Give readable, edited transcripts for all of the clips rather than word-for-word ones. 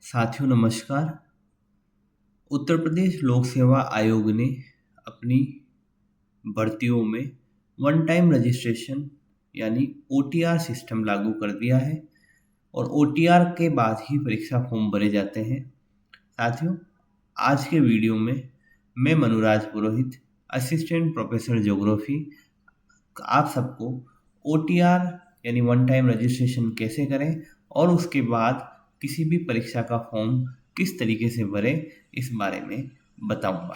साथियों नमस्कार। उत्तर प्रदेश लोक सेवा आयोग ने अपनी भर्तियों में वन टाइम रजिस्ट्रेशन यानी ओटीआर सिस्टम लागू कर दिया है और ओटीआर के बाद ही परीक्षा फॉर्म भरे जाते हैं। साथियों, आज के वीडियो में मैं मनुराज पुरोहित, असिस्टेंट प्रोफेसर ज्योग्राफी, आप सबको ओटीआर यानी वन टाइम रजिस्ट्रेशन कैसे करें और उसके बाद किसी भी परीक्षा का फॉर्म किस तरीके से भरें इस बारे में बताऊंगा।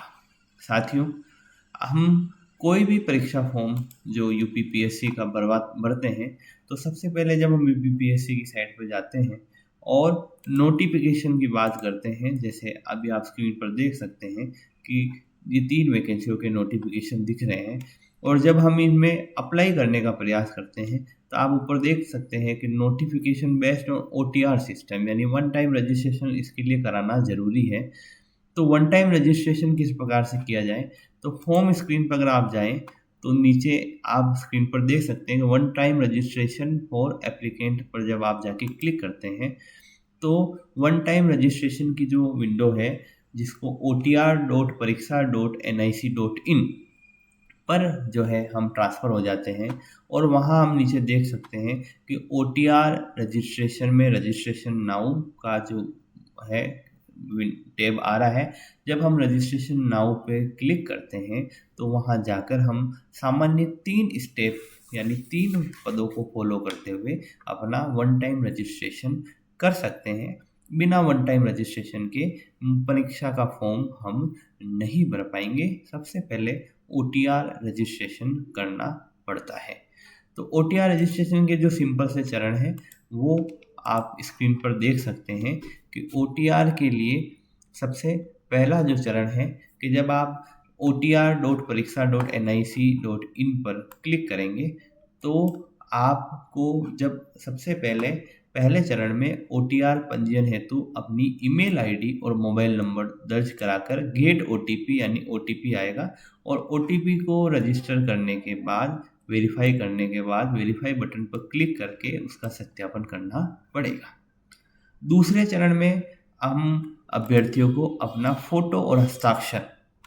साथियों, हम कोई भी परीक्षा फॉर्म जो यूपीपीएससी का भरते हैं तो सबसे पहले जब हम यूपीपीएससी की साइट पर जाते हैं और नोटिफिकेशन की बात करते हैं, जैसे अभी आप स्क्रीन पर देख सकते हैं कि ये 3 वैकेंसियों के नोटिफिकेशन दिख रहे हैं और जब हम इनमें अप्लाई करने का प्रयास करते हैं तो आप ऊपर देख सकते हैं कि notification based on OTR system यानी वन टाइम रजिस्ट्रेशन इसके लिए कराना ज़रूरी है। तो वन टाइम रजिस्ट्रेशन किस प्रकार से किया जाए, तो फॉर्म स्क्रीन पर अगर आप जाएं तो नीचे आप स्क्रीन पर देख सकते हैं कि one time registration for applicant पर जब आप जाके क्लिक करते हैं तो वन टाइम रजिस्ट्रेशन की जो विंडो है जिसको otr.pariksha.nic.in पर जो है हम ट्रांसफ़र हो जाते हैं और वहाँ हम नीचे देख सकते हैं कि ओटीआर रजिस्ट्रेशन में रजिस्ट्रेशन नाउ का जो है टैब आ रहा है। जब हम रजिस्ट्रेशन नाउ पे क्लिक करते हैं तो वहाँ जाकर हम सामान्य 3 स्टेप यानी 3 पदों को फॉलो करते हुए अपना वन टाइम रजिस्ट्रेशन कर सकते हैं। बिना वन टाइम रजिस्ट्रेशन के परीक्षा का फॉर्म हम नहीं भर पाएंगे। सबसे पहले ओटीआर रजिस्ट्रेशन करना पड़ता है। तो ओटीआर रजिस्ट्रेशन के जो सिंपल से चरण हैं वो आप स्क्रीन पर देख सकते हैं कि ओटीआर के लिए सबसे पहला जो चरण है कि जब आप otr.pariksha.nic.in पर क्लिक करेंगे तो आपको जब सबसे पहले चरण में ओटीआर पंजीयन हेतु अपनी ईमेल आईडी और मोबाइल नंबर दर्ज कराकर गेट ओटीपी यानी ओटीपी आएगा और ओटीपी को रजिस्टर करने के बाद वेरीफाई करने के बाद वेरीफाई बटन पर क्लिक करके उसका सत्यापन करना पड़ेगा। दूसरे चरण में हम अभ्यर्थियों को अपना फोटो और हस्ताक्षर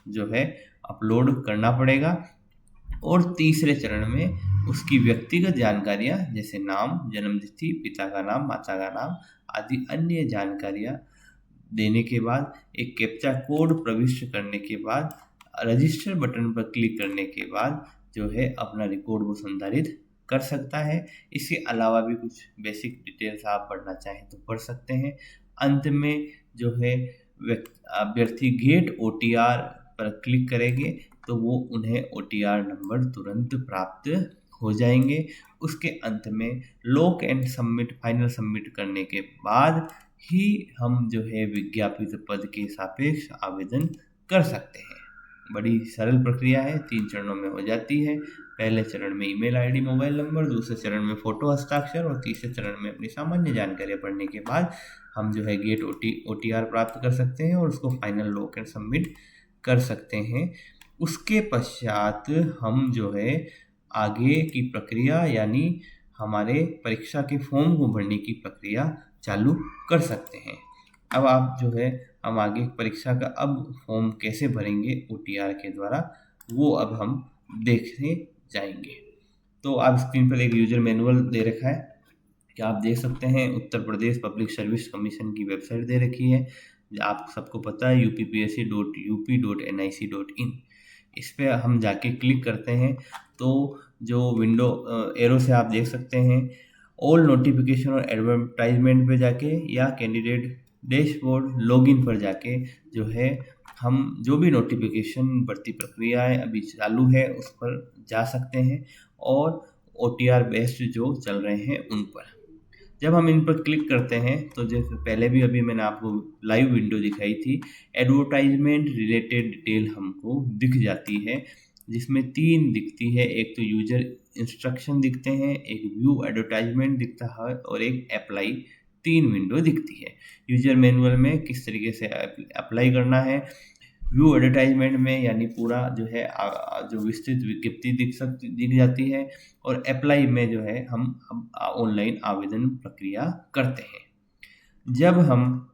जो है अपलोड करना पड़ेगा और तीसरे चरण में उसकी व्यक्तिगत जानकारियां जैसे नाम, जन्मतिथि, पिता का नाम, माता का नाम आदि अन्य जानकारियां देने के बाद एक कैप्चा कोड प्रविष्ट करने के बाद रजिस्टर बटन पर क्लिक करने के बाद जो है अपना रिकॉर्ड वो संधारित कर सकता है। इसके अलावा भी कुछ बेसिक डिटेल्स आप पढ़ना चाहें तो पढ़ सकते हैं। अंत में जो है अभ्यर्थी गेट ओटीआर पर क्लिक करेंगे तो वो उन्हें ओटीआर नंबर तुरंत प्राप्त हो जाएंगे। उसके अंत में lock and submit final submit करने के बाद ही हम जो है विज्ञापित पद के सापेक्ष आवेदन कर सकते हैं। बड़ी सरल प्रक्रिया है, 3 चरणों में हो जाती है। पहले चरण में ईमेल आईडी, मोबाइल नंबर, दूसरे चरण में फ़ोटो हस्ताक्षर और तीसरे चरण में अपनी सामान्य जानकारियाँ पढ़ने के बाद हम जो है गेट ओटीआर प्राप्त कर सकते हैं और उसको फाइनल लॉक एंड सबमिट कर सकते हैं। उसके पश्चात हम जो है आगे की प्रक्रिया यानी हमारे परीक्षा के फॉर्म को भरने की प्रक्रिया चालू कर सकते हैं। अब आप जो है हम आगे परीक्षा का अब फॉर्म कैसे भरेंगे ओटीआर के द्वारा वो अब हम देखने जाएंगे। तो आप स्क्रीन पर एक यूजर मैनुअल दे रखा है कि आप देख सकते हैं। Uttar Pradesh public service commission की वेबसाइट दे रखी है, आप सबको पता है uppsc.up.nic.in। इस पर हम जाके क्लिक करते हैं तो जो विंडो एरो से आप देख सकते हैं ऑल नोटिफिकेशन और एडवर्टाइजमेंट पे जाके या कैंडिडेट डैशबोर्ड लॉगिन पर जाके जो है हम जो भी नोटिफिकेशन भर्ती प्रक्रियाएं अभी चालू है उस पर जा सकते हैं और ओटीआर बेस्ड जो चल रहे हैं उन पर जब हम इन पर क्लिक करते हैं तो जैसे पहले भी अभी मैंने आपको लाइव विंडो दिखाई थी, एडवर्टाइजमेंट रिलेटेड डिटेल हमको दिख जाती है जिसमें 3 दिखती है। एक तो यूजर इंस्ट्रक्शन दिखते हैं, एक व्यू एडवर्टाइजमेंट दिखता है और एक अप्लाई, 3 विंडो दिखती है। यूजर मैनुअल में किस तरीके से अप्लाई करना है, व्यू एडवर्टाइजमेंट में यानी पूरा जो है जो विस्तृत विज्ञप्ति दिख जाती है और अप्लाई में जो है हम ऑनलाइन आवेदन प्रक्रिया करते हैं। जब हम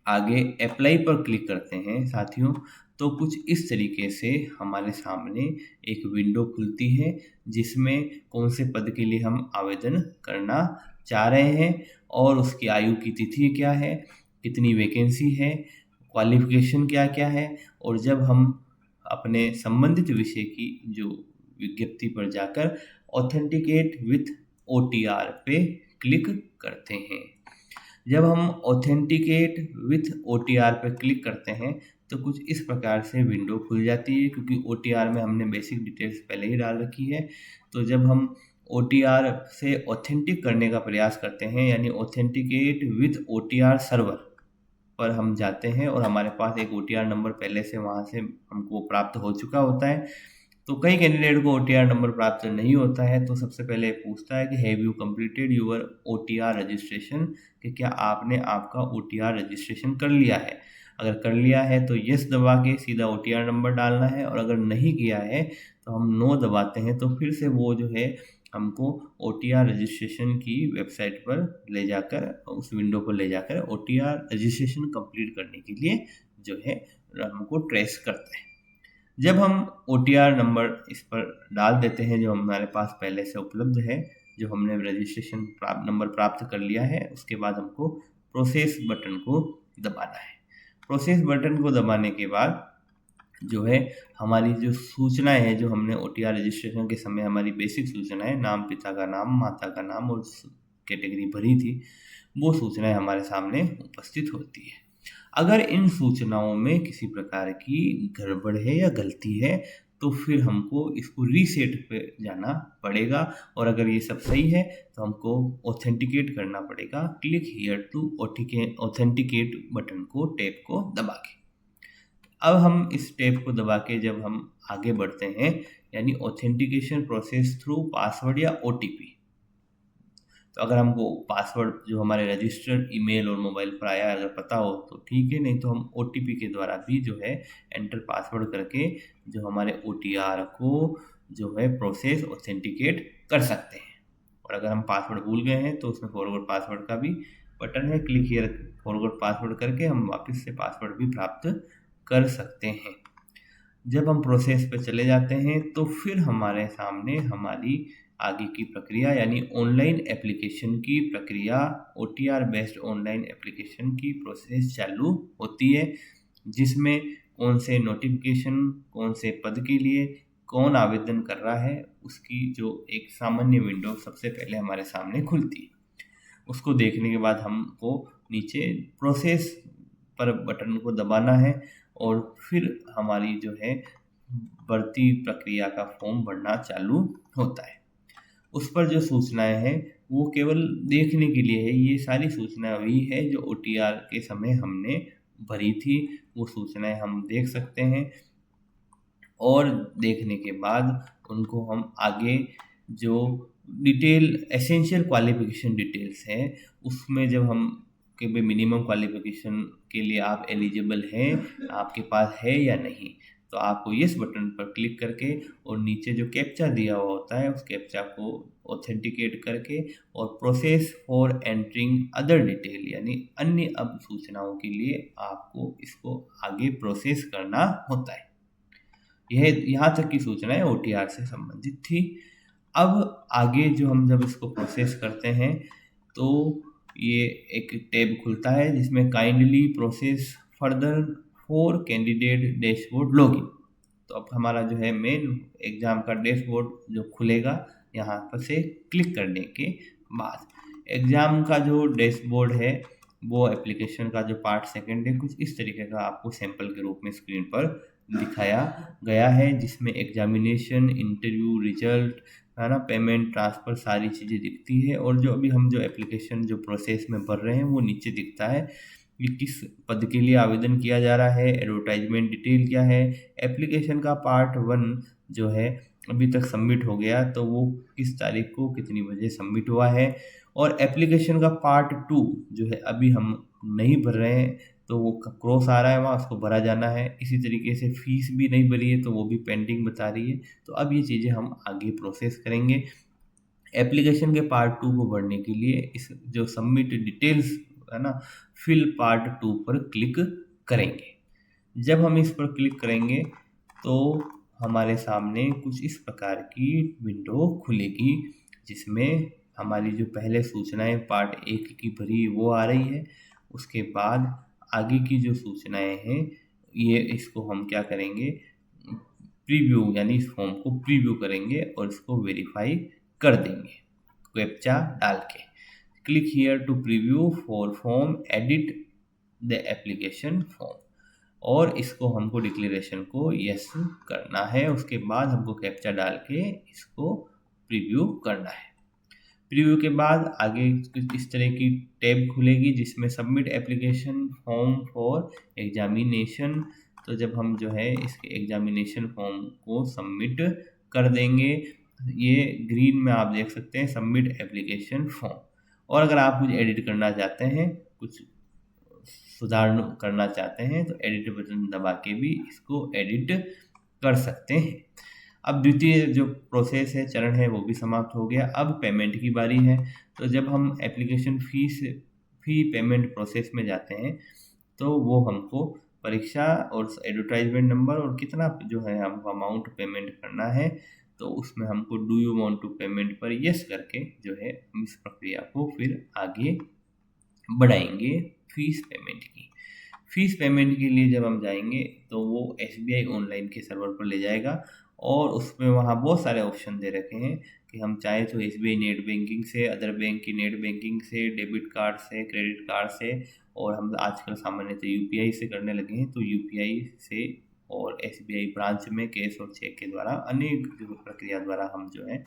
आगे अप्लाई पर क्लिक करते हैं साथियों, तो कुछ इस तरीके से हमारे सामने एक विंडो खुलती है जिसमें कौन से पद के लिए हम आवेदन करना चाह रहे हैं और उसकी आयु की तिथि क्या है, कितनी वैकेंसी है, क्वालिफिकेशन क्या क्या है। और जब हम अपने संबंधित विषय की जो विज्ञप्ति पर जाकर ऑथेंटिकेट विथ OTR पे क्लिक करते हैं, जब हम ऑथेंटिकेट विथ OTR पर क्लिक करते हैं तो कुछ इस प्रकार से विंडो खुल जाती है, क्योंकि OTR में हमने बेसिक डिटेल्स पहले ही डाल रखी है। तो जब हम OTR से ऑथेंटिक करने का प्रयास करते हैं, यानी ऑथेंटिकेट विथ OTR सर्वर पर हम जाते हैं और हमारे पास एक OTR नंबर पहले से वहाँ से हमको प्राप्त हो चुका होता है। तो कई कैंडिडेट को OTR नंबर प्राप्त नहीं होता है, तो सबसे पहले पूछता है कि have you completed your OTR registration, कि क्या आपने आपका OTR रजिस्ट्रेशन कर लिया है। अगर कर लिया है तो यस दबा के सीधा OTR नंबर डालना है, और अगर नहीं किया है तो हम नो दबाते हैं। तो फिर से वो जो है हमको OTR रजिस्ट्रेशन की वेबसाइट पर ले जाकर, उस विंडो पर ले जाकर OTR रजिस्ट्रेशन कंप्लीट करने के लिए जो है हमको ट्रेस करता है। जब हम OTR नंबर इस पर डाल देते हैं जो हमारे पास पहले से उपलब्ध है, जो हमने रजिस्ट्रेशन नंबर प्राप्त कर लिया है, उसके बाद हमको प्रोसेस बटन को दबाना है। प्रोसेस बटन को दबाने के बाद जो है हमारी जो सूचनाएं हैं, जो हमने OTR रजिस्ट्रेशन के समय हमारी बेसिक सूचनाएं, नाम, पिता का नाम, माता का नाम और कैटेगरी भरी थी, वो सूचनाएं हमारे सामने उपस्थित होती है। अगर इन सूचनाओं में किसी प्रकार की गड़बड़ है या गलती है तो फिर हमको इसको रीसेट पे जाना पड़ेगा, और अगर ये सब सही है तो हमको ऑथेंटिकेट करना पड़ेगा click here to authenticate button को, टैब को दबा के। अब हम इस टैब को दबा के जब हम आगे बढ़ते हैं, यानी ऑथेंटिकेशन प्रोसेस थ्रू पासवर्ड या OTP, तो अगर हमको पासवर्ड जो हमारे रजिस्टर्ड ईमेल और मोबाइल पर आया अगर पता हो तो ठीक है, नहीं तो हम OTP के द्वारा भी जो है एंटर पासवर्ड करके जो हमारे OTR को जो है प्रोसेस ऑथेंटिकेट कर सकते हैं। और अगर हम पासवर्ड भूल गए हैं तो उसमें फॉरवर्ड पासवर्ड का भी बटन है, क्लिक हियर फॉरवर्ड पासवर्ड करके हम वापस से पासवर्ड भी प्राप्त कर सकते हैं। जब हम प्रोसेस पे चले जाते हैं तो फिर हमारे सामने हमारी आगे की प्रक्रिया, यानी ऑनलाइन एप्लीकेशन की प्रक्रिया, OTR बेस्ड ऑनलाइन एप्लीकेशन की प्रोसेस चालू होती है, जिसमें कौन से नोटिफिकेशन, कौन से पद के लिए कौन आवेदन कर रहा है, उसकी जो एक सामान्य विंडो सबसे पहले हमारे सामने खुलती है। उसको देखने के बाद हमको नीचे प्रोसेस पर बटन को दबाना है और फिर हमारी जो है भर्ती प्रक्रिया का फॉर्म भरना चालू होता है। उस पर जो सूचनाएं हैं वो केवल देखने के लिए है, ये सारी सूचनाएं वही है जो OTR के समय हमने भरी थी, वो सूचनाएं हम देख सकते हैं। और देखने के बाद उनको हम आगे जो डिटेल एसेंशियल क्वालिफिकेशन डिटेल्स हैं उसमें जब हम कि भाई मिनिमम क्वालिफिकेशन के लिए आप एलिजिबल हैं, आपके पास है या नहीं, तो आपको यस बटन पर क्लिक करके और नीचे जो कैप्चा दिया हुआ होता है उस कैप्चा को ऑथेंटिकेट करके और process for entering other detail, यानी अन्य अब सूचनाओं के लिए आपको इसको आगे प्रोसेस करना होता है। यह यहाँ तक की सूचनाएं OTR से संबंधित थी। अब आगे जो हम जब इसको प्रोसेस करते हैं तो ये एक टैब खुलता है जिसमें kindly process further for candidate dashboard login. तो अब हमारा जो है मेन एग्ज़ाम का डैशबोर्ड जो खुलेगा यहाँ पर से क्लिक करने के बाद। एग्ज़ाम का जो डैशबोर्ड है वो एप्लीकेशन का जो पार्ट सेकंड है कुछ इस तरीके का आपको सैंपल के रूप में स्क्रीन पर दिखाया गया है, जिसमें एग्जामिनेशन, इंटरव्यू, रिजल्ट, है ना, पेमेंट, ट्रांसफ़र, सारी चीज़ें दिखती है। और जो अभी हम जो एप्लीकेशन जो प्रोसेस में भर रहे हैं वो नीचे दिखता है कि किस पद के लिए आवेदन किया जा रहा है, एडवर्टाइजमेंट डिटेल क्या है, एप्लीकेशन का पार्ट 1 जो है अभी तक सबमिट हो गया तो वो किस तारीख को कितनी बजे सबमिट हुआ है, और एप्लीकेशन का पार्ट 2 जो है अभी हम नहीं भर रहे हैं तो वो क्रॉस आ रहा है वहाँ, उसको भरा जाना है। इसी तरीके से फीस भी नहीं भरी है तो वो भी पेंडिंग बता रही है। तो अब ये चीज़ें हम आगे प्रोसेस करेंगे। एप्लीकेशन के पार्ट 2 को भरने के लिए इस जो सबमिट डिटेल्स है ना, फिल पार्ट 2 पर क्लिक करेंगे। जब हम इस पर क्लिक करेंगे तो हमारे सामने कुछ इस प्रकार की विंडो खुलेगी, जिसमें हमारी जो पहले सूचनाएं पार्ट 1 की भरी वो आ रही है। उसके बाद आगे की जो सूचनाएं हैं ये इसको हम क्या करेंगे, प्रीव्यू, यानी इस फॉर्म को प्रीव्यू करेंगे और इसको वेरीफाई कर देंगे कैप्चा डाल के। Click here to preview for form, edit the application form, और इसको हमको डिक्लेरेशन को यस करना है। उसके बाद हमको कैप्चा डाल के इसको प्रीव्यू करना है। प्रीव्यू के बाद आगे कुछ इस तरह की टैब खुलेगी जिसमें submit application form for examination. तो जब हम जो है इसके एग्जामिनेशन फॉर्म को सबमिट कर देंगे, ये ग्रीन में आप देख सकते हैं सबमिट एप्लीकेशन फॉर्म। और अगर आप कुछ एडिट करना चाहते हैं, कुछ सुधार करना चाहते हैं, तो एडिट बटन दबा के भी इसको एडिट कर सकते हैं। अब द्वितीय जो प्रोसेस है, चरण है, वो भी समाप्त हो गया। अब पेमेंट की बारी है। तो जब हम एप्लीकेशन फी पेमेंट प्रोसेस में जाते हैं तो वो हमको परीक्षा और एडवर्टाइजमेंट नंबर और कितना जो है हमको अमाउंट पेमेंट करना है, तो उसमें हमको do you want to payment पर यस करके जो है हम इस प्रक्रिया को फिर आगे बढ़ाएंगे फीस पेमेंट की। फीस पेमेंट के लिए जब हम जाएंगे तो वो SBI ऑनलाइन के सर्वर पर ले जाएगा और उसमें वहाँ बहुत सारे ऑप्शन दे रखे हैं कि हम चाहे तो SBI नेट बैंकिंग से, अदर बैंक की नेट बैंकिंग से, डेबिट कार्ड से, क्रेडिट कार्ड से, और हम आजकल सामान्यतः UPI से करने लगे हैं तो UPI से, और SBI ब्रांच में कैश और चेक के द्वारा अनेक जो प्रक्रिया द्वारा हम जो है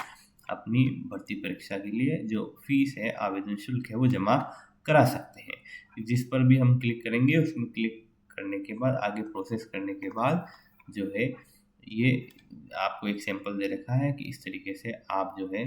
अपनी भर्ती परीक्षा के लिए जो फीस है, आवेदन शुल्क है, वो जमा करा सकते हैं। जिस पर भी हम क्लिक करेंगे उसमें क्लिक करने के बाद आगे प्रोसेस करने के बाद जो है ये आपको एक सैंपल दे रखा है कि इस तरीके से आप जो है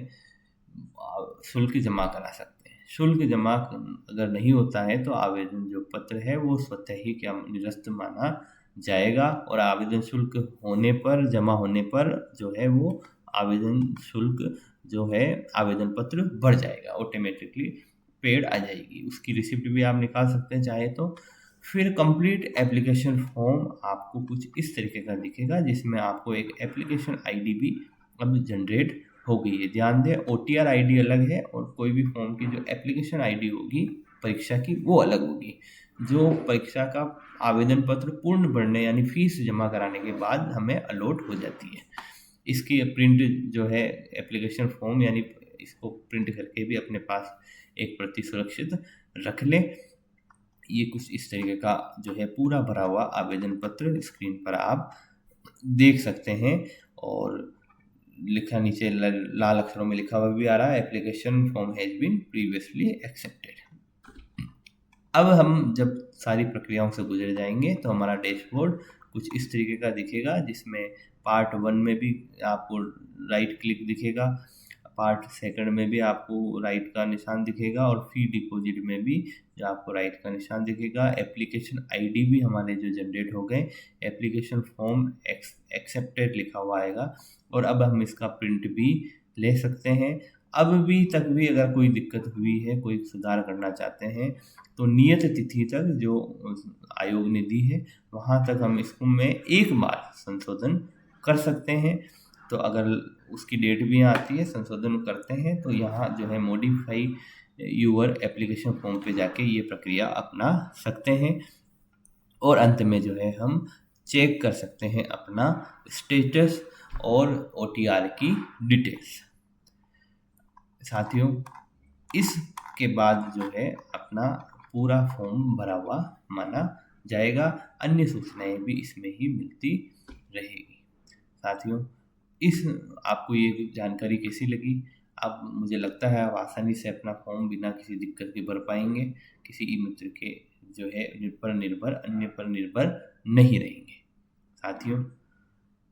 शुल्क जमा करा सकते हैं। शुल्क जमा अगर नहीं होता है तो आवेदन जो पत्र है वो स्वतः ही क्या निरस्त माना जाएगा, और आवेदन शुल्क होने पर, जमा होने पर जो है वो आवेदन शुल्क जो है आवेदन पत्र भर जाएगा, ऑटोमेटिकली पेड आ जाएगी। उसकी रिसिप्ट भी आप निकाल सकते हैं चाहे तो। फिर कंप्लीट एप्लीकेशन फॉर्म आपको कुछ इस तरीके का दिखेगा, जिसमें आपको एक एप्लीकेशन आईडी भी अब जनरेट हो गई है। ध्यान दें, OTR आईडी अलग है और कोई भी फॉर्म की जो एप्लीकेशन आईडी होगी परीक्षा की वो अलग होगी, जो परीक्षा का आवेदन पत्र पूर्ण भरने यानी फीस जमा कराने के बाद हमें अलॉट हो जाती है। इसकी प्रिंट जो है एप्लीकेशन फॉर्म, यानी इसको प्रिंट करके भी अपने पास एक प्रति सुरक्षित रख लें। ये कुछ इस तरीके का जो है पूरा भरा हुआ आवेदन पत्र स्क्रीन पर आप देख सकते हैं, और लिखा नीचे लाल अक्षरों में लिखा हुआ भी आ रहा है, application form has been previously accepted. अब हम जब सारी प्रक्रियाओं से गुजर जाएंगे तो हमारा डैशबोर्ड कुछ इस तरीके का दिखेगा, जिसमें पार्ट 1 में भी आपको राइट क्लिक दिखेगा, पार्ट 2 में भी आपको राइट का निशान दिखेगा, और फी डिपॉजिट में भी जो आपको राइट का निशान दिखेगा। एप्लीकेशन आईडी भी हमारे जो जनरेट हो गए, एप्लीकेशन फॉर्म एक्सेप्टेड लिखा हुआ आएगा, और अब हम इसका प्रिंट भी ले सकते हैं। अब भी तक भी अगर कोई दिक्कत हुई है, कोई सुधार करना चाहते हैं, तो नियत तिथि तक जो आयोग ने दी है वहाँ तक हम इसको में एक बार संशोधन कर सकते हैं। तो अगर उसकी डेट भी यहाँ आती है, संशोधन करते हैं, तो यहाँ जो है मॉडिफाई यूर एप्लीकेशन फॉर्म पे जाके ये प्रक्रिया अपना सकते हैं, और अंत में जो है हम चेक कर सकते हैं अपना स्टेटस और OTR की डिटेल्स। साथियों, इसके बाद जो है अपना पूरा फॉर्म भरा हुआ माना जाएगा, अन्य सूचनाएं भी इसमें ही मिलती रहेगी। साथियों, इस आपको ये जानकारी कैसी लगी? अब मुझे लगता है आप आसानी से अपना फॉर्म बिना किसी दिक्कत के भर पाएंगे, किसी ई मित्र के जो है निर्भर अन्य पर निर्भर नहीं रहेंगे। साथियों,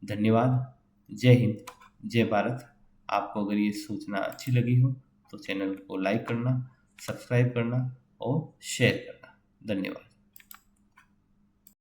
धन्यवाद। जय हिंद, जय भारत। आपको अगर ये सूचना अच्छी लगी हो तो चैनल को लाइक करना, सब्सक्राइब करना और शेयर करना। धन्यवाद।